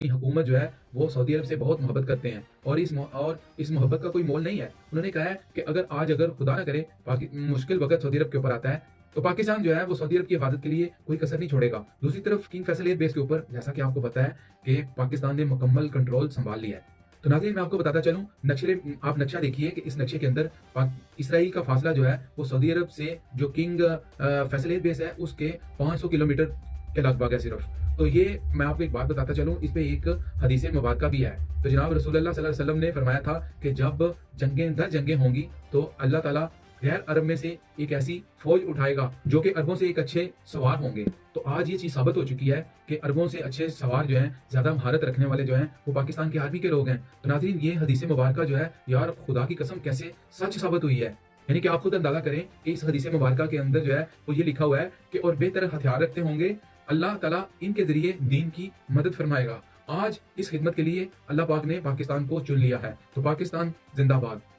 حکومت جو ہے وہ سعودی عرب سے بہت محبت کرتے ہیں، اور اس محبت کا کوئی مول نہیں ہے۔ انہوں نے کہا ہے کہ اگر خدا نہ کرے مشکل وقت سعودی عرب کے اوپر آتا ہے تو پاکستان جو ہے وہ سعودی عرب کی حفاظت کے لیے کوئی کسر نہیں چھوڑے گا۔ دوسری طرف کنگ فیصل ایئر بیس کے اوپر جیسا کہ آپ کو پتا ہے کہ پاکستان نے مکمل کنٹرول سنبھال لیا ہے۔ تو ناظرین، میں آپ کو بتاتا چلوں، آپ نقشہ دیکھیے کہ اس نقشے کے اندر اسرائیل کا فاصلہ جو ہے وہ سعودی عرب سے جو کنگ فیصل ایئر بیس ہے اس کے 500 کلومیٹر کے لگ بھگ ہے صرف۔ تو یہ میں آپ کو ایک بات بتاتا چلوں، اس پہ ایک حدیث مبارکہ بھی ہے۔ تو جناب رسول اللہ صلی اللہ علیہ وسلم نے فرمایا تھا کہ جب جنگیں ہوں گی تو اللہ تعالیٰ غیر عرب میں سے ایک ایسی فوج اٹھائے گا جو کہ عربوں سے ایک اچھے سوار ہوں گے۔ تو آج یہ چیز ثابت ہو چکی ہے کہ عربوں سے اچھے سوار جو ہیں، زیادہ مہارت رکھنے والے جو ہیں، وہ پاکستان کی آرمی کے لوگ ہیں۔ تو ناظرین، یہ حدیث مبارکہ جو ہے یار خدا کی قسم کیسے سچ ثابت ہوئی ہے، یعنی کہ آپ خود اندازہ کریں کہ اس حدیث مبارکہ کے اندر جو ہے وہ یہ لکھا ہوا ہے کہ اور بہتر ہتھیار رکھتے ہوں گے، اللہ تعالیٰ ان کے ذریعے دین کی مدد فرمائے گا۔ آج اس خدمت کے لیے اللہ پاک نے پاکستان کو چن لیا ہے۔ تو پاکستان زندہ باد۔